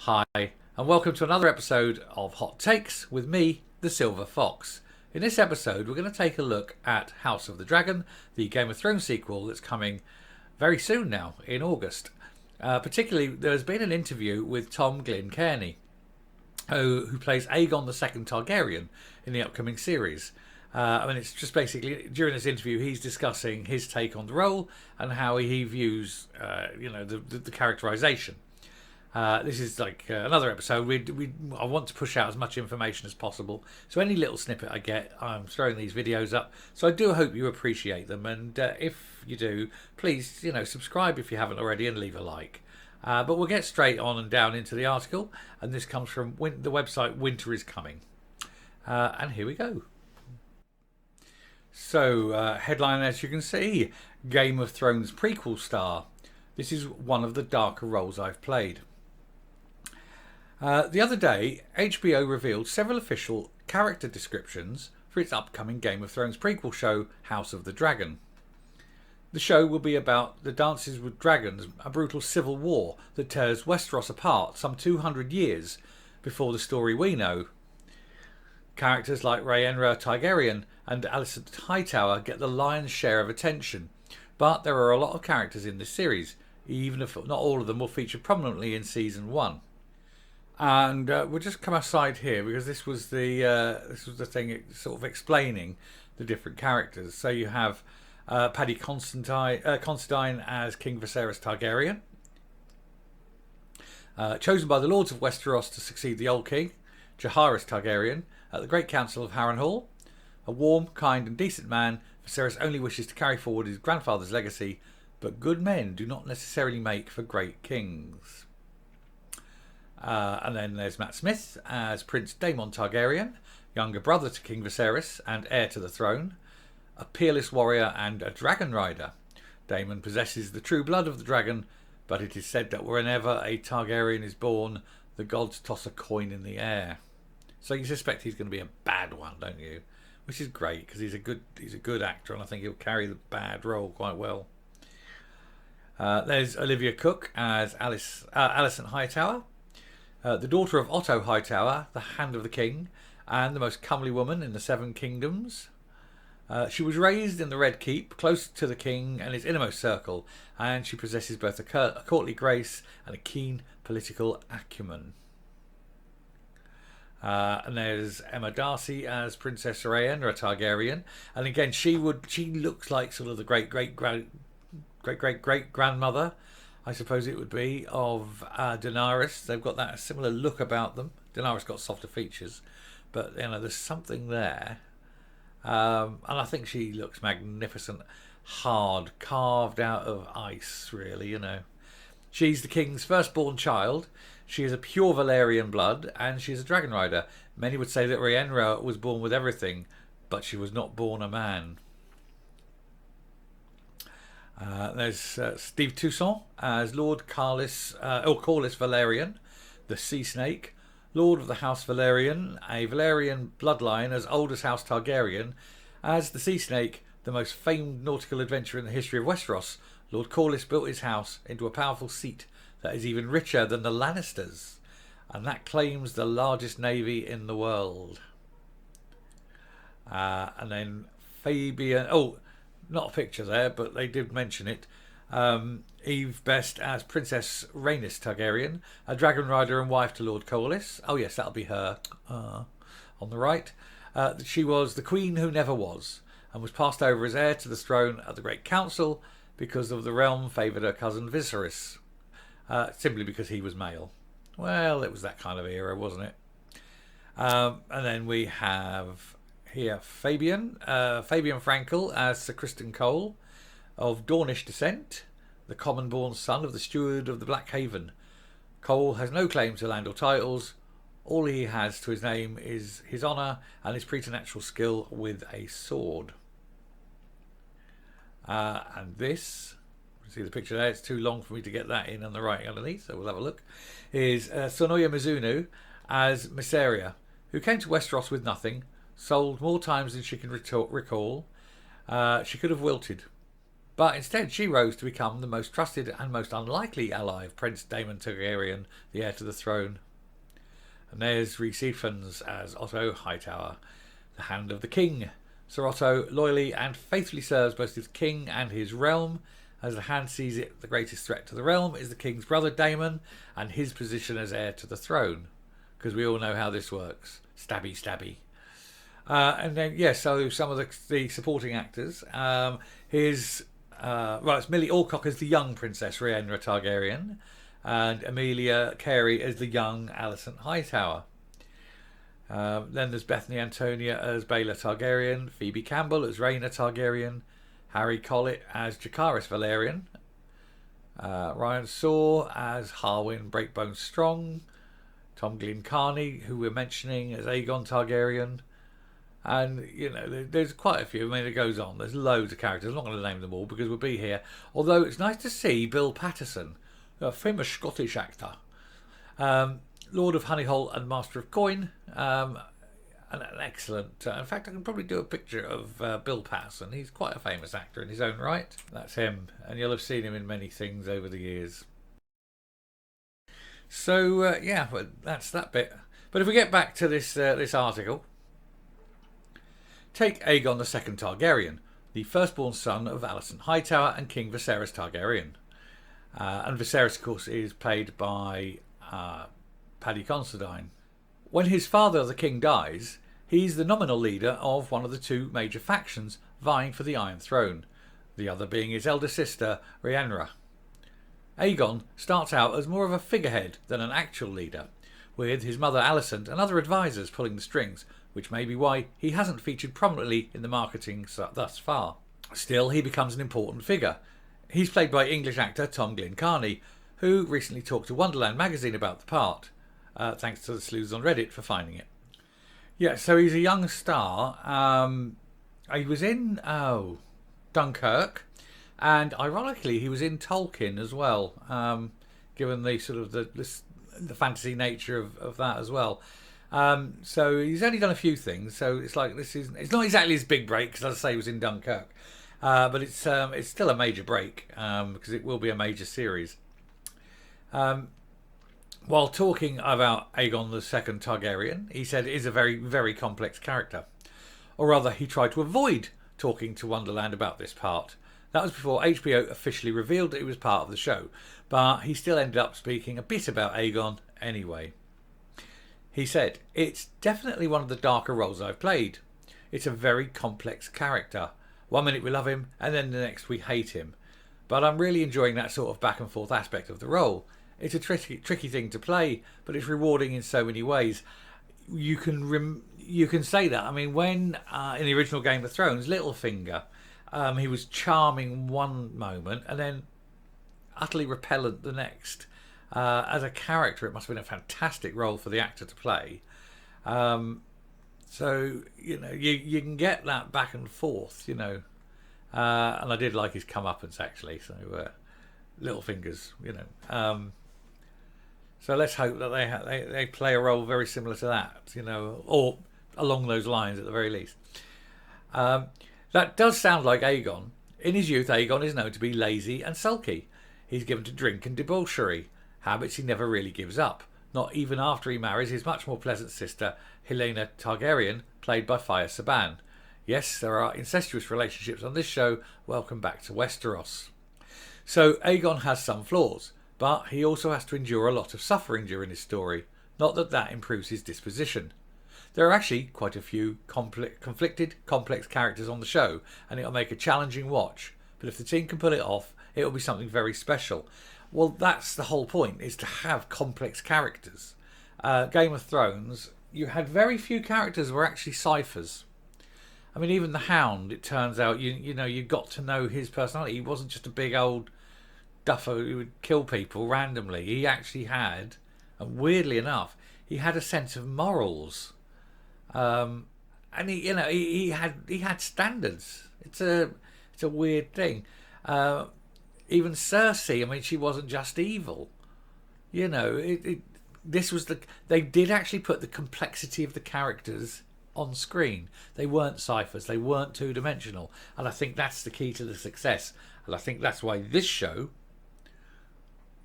Hi, and welcome to another episode of Hot Takes with me, the Silver Fox. In this episode, we're going to take a look at House of the Dragon, the Game of Thrones sequel that's coming very soon now, in August. Particularly, there's been an interview with Tom Glynn-Carney, who plays Aegon II Targaryen in the upcoming series. It's just basically, during this interview, he's discussing his take on the role and how he views, the characterization. This is like another episode. I want to push out as much information as possible. So any little snippet I get, I'm throwing these videos up. So I do hope you appreciate them. And if you do, please, subscribe if you haven't already and leave a like. But we'll get straight on and down into the article. And this comes from the website Winter is Coming. And here we go. So, headline, as you can see, Game of Thrones prequel star. This is one of the darker roles I've played. The other day, HBO revealed several official character descriptions for its upcoming Game of Thrones prequel show, House of the Dragon. The show will be about the Dances with Dragons, a brutal civil war that tears Westeros apart some 200 years before the story we know. Characters like Rhaenyra Targaryen and Alicent Hightower get the lion's share of attention, but there are a lot of characters in this series, even if not all of them will feature prominently in Season 1. And we'll just come aside here because this was the thing sort of explaining the different characters. So you have Paddy Considine as King Viserys Targaryen, chosen by the Lords of Westeros to succeed the old king, Jaehaerys Targaryen, at the Great Council of Harrenhal. A warm, kind and decent man, Viserys only wishes to carry forward his grandfather's legacy, but good men do not necessarily make for great kings. And then there's Matt Smith as Prince Daemon Targaryen, younger brother to King Viserys and heir to the throne, a peerless warrior and a dragon rider. Daemon possesses the true blood of the dragon, but it is said that whenever a Targaryen is born, the gods toss a coin in the air. So you suspect he's going to be a bad one, don't you? Which is great because he's a good actor and I think he'll carry the bad role quite well. There's Olivia Cook as Alicent Hightower, the daughter of Otto Hightower, the Hand of the King, and the most comely woman in the Seven Kingdoms. She was raised in the Red Keep, close to the king and his innermost circle, and she possesses both a courtly grace and a keen political acumen. And there's Emma Darcy as Princess Rhaenyra Targaryen, and again she looks like sort of the great grandmother, I suppose it would be, of Daenerys. They've got that similar look about them. Daenerys got softer features, but there's something there. And I think she looks magnificent, hard, carved out of ice, really, She's the king's firstborn child. She is a pure Valyrian blood, and she is a dragon rider. Many would say that Rhaenyra was born with everything, but she was not born a man. There's Steve Toussaint as Lord Corlys Velaryon, the Sea Snake, Lord of the House Velaryon, a Velaryon bloodline as old as House Targaryen. As the Sea Snake, the most famed nautical adventurer in the history of Westeros, Lord Corlys built his house into a powerful seat that is even richer than the Lannisters, and that claims the largest navy in the world. And then Fabian... not a picture there, but they did mention it. Eve Best as Princess Rainis Targaryen, a dragon rider and wife to Lord Corlys. Oh yes, that'll be her on the right. She was the queen who never was, and was passed over as heir to the throne at the Great Council because of the realm favoured her cousin Viserys, simply because he was male. Well, it was that kind of era, wasn't it? And then we have... here, Fabian Frankel as Sir Criston Cole, of Dornish descent, the common-born son of the steward of the Black Haven. Cole has no claim to land or titles. All he has to his name is his honour and his preternatural skill with a sword. And this, see the picture there, it's too long for me to get that in on the right underneath, so we'll have a look, is Sonoya Mizuno as Mysaria, who came to Westeros with nothing, sold more times than she can recall. She could have wilted. But instead she rose to become the most trusted and most unlikely ally of Prince Daemon Targaryen, the heir to the throne. And there's Rhys Ifans as Otto Hightower, the Hand of the King. Sir Otto loyally and faithfully serves both his king and his realm. As the Hand sees it, the greatest threat to the realm is the king's brother Daemon and his position as heir to the throne. Because we all know how this works. Stabby, stabby. And then, so some of the supporting actors. It's Millie Alcock as the young Princess Rhaenyra Targaryen. And Emilia Carey as the young Alicent Hightower. Then there's Bethany Antonia as Baela Targaryen, Phoebe Campbell as Rhaena Targaryen, Harry Collett as Jacaerys Valerian, Ryan Saw as Harwin Breakbone Strong, Tom Glynn-Carney, who we're mentioning, as Aegon Targaryen. And, there's quite a few. I mean, it goes on. There's loads of characters. I'm not going to name them all because we'll be here. Although it's nice to see Bill Patterson, a famous Scottish actor, Lord of Honeyhole and Master of Coin, and an excellent... in fact, I can probably do a picture of Bill Patterson. He's quite a famous actor in his own right. That's him. And you'll have seen him in many things over the years. So, well, that's that bit. But if we get back to this article... Take Aegon II Targaryen, the firstborn son of Alicent Hightower and King Viserys Targaryen. And Viserys, of course, is played by Paddy Considine. When his father, the king, dies, he's the nominal leader of one of the two major factions vying for the Iron Throne, the other being his elder sister, Rhaenyra. Aegon starts out as more of a figurehead than an actual leader, with his mother Alicent and other advisors pulling the strings, which may be why he hasn't featured prominently in the marketing thus far. Still, he becomes an important figure. He's played by English actor Tom Glynn-Carney, who recently talked to Wonderland magazine about the part, thanks to the sleuths on Reddit for finding it. Yeah, so he's a young star. He was in Dunkirk, and ironically he was in Tolkien as well, given the sort of the fantasy nature of that as well. So he's only done a few things. So it's like it's not exactly his big break because, as I say, he was in Dunkirk, but it's still a major break because it will be a major series. While talking about Aegon II Targaryen, he said it is a very, very complex character, or rather, he tried to avoid talking to Wonderland about this part. That was before HBO officially revealed that it was part of the show, but he still ended up speaking a bit about Aegon anyway. He said, "It's definitely one of the darker roles I've played. It's a very complex character. One minute we love him, and then the next we hate him. But I'm really enjoying that sort of back and forth aspect of the role. It's a tricky thing to play, but it's rewarding in so many ways." You can say that. I mean, when in the original Game of Thrones, Littlefinger, he was charming one moment and then utterly repellent the next. As a character, it must have been a fantastic role for the actor to play. So, you can get that back and forth, and I did like his comeuppance, actually. So, Littlefingers, so let's hope that they play a role very similar to that, or along those lines at the very least. That does sound like Aegon. In his youth, Aegon is known to be lazy and sulky. He's given to drink and debauchery, habits he never really gives up, not even after he marries his much more pleasant sister, Helena Targaryen, played by Fire Saban. Yes, there are incestuous relationships on this show. Welcome back to Westeros. So Aegon has some flaws, but he also has to endure a lot of suffering during his story. Not that improves his disposition. There are actually quite a few conflicted, complex characters on the show, and it'll make a challenging watch. But if the team can pull it off, it'll be something very special. Well, that's the whole point, is to have complex characters. Game of Thrones, you had very few characters who were actually ciphers. I mean, even the Hound, it turns out, you got to know his personality. He wasn't just a big old duffer who would kill people randomly. He actually had, and weirdly enough, he had a sense of morals. And he had standards. It's a weird thing. Even Cersei, I mean, she wasn't just evil. They did actually put the complexity of the characters on screen. They weren't ciphers. They weren't two-dimensional. And I think that's the key to the success. And I think that's why this show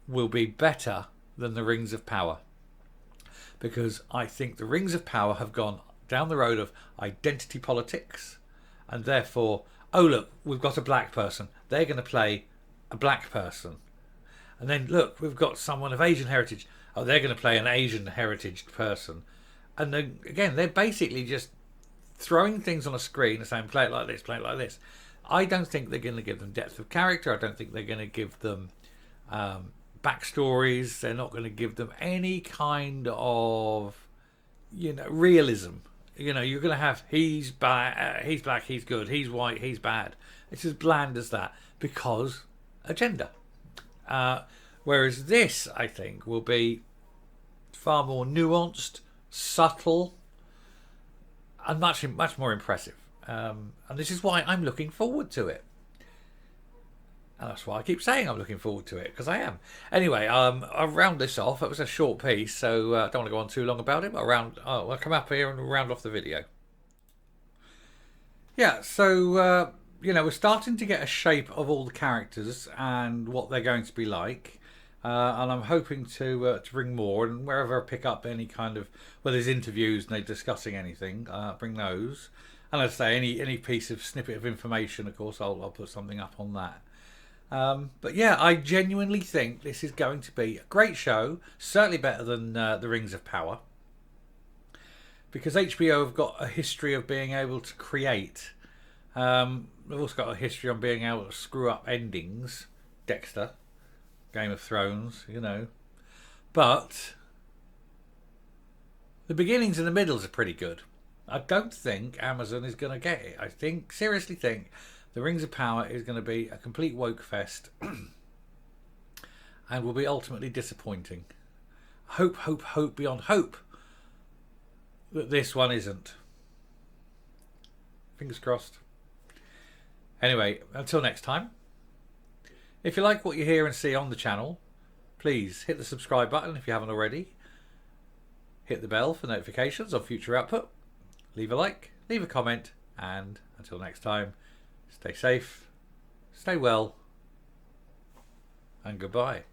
will be better than the Rings of Power. Because I think the Rings of Power have gone down the road of identity politics. And therefore, oh look, we've got a black person. They're going to play a black person. And then look, we've got someone of Asian heritage. Oh, they're going to play an Asian heritage person. And then, again, they're basically just throwing things on a screen and saying, play it like this, play it like this. I don't think they're going to give them depth of character. I don't think they're going to give them backstories. They're not going to give them any kind of, realism. You're going to have he's black, he's good, he's white, he's bad. It's as bland as that because agenda. Whereas this, I think, will be far more nuanced, subtle, and much more impressive. And this is why I'm looking forward to it. And that's why I keep saying I'm looking forward to it, because I am. Anyway, I'll round this off. It was a short piece, so I don't want to go on too long about it. But I'll come up here and round off the video. Yeah, so, we're starting to get a shape of all the characters and what they're going to be like. And I'm hoping to bring more. And wherever I pick up any kind of, there's interviews and they're discussing anything, bring those. And as I say, any piece of snippet of information, of course, I'll put something up on that. But yeah, I genuinely think this is going to be a great show. Certainly better than The Rings of Power. Because HBO have got a history of being able to create. They've also got a history on being able to screw up endings. Dexter, Game of Thrones, But the beginnings and the middles are pretty good. I don't think Amazon is going to get it. I seriously think The Rings of Power is going to be a complete woke fest and will be ultimately disappointing. Hope beyond hope that this one isn't. Fingers crossed. Anyway, until next time. If you like what you hear and see on the channel, please hit the subscribe button if you haven't already. Hit the bell for notifications on future output. Leave a like, leave a comment, and until next time, stay safe, stay well, and goodbye.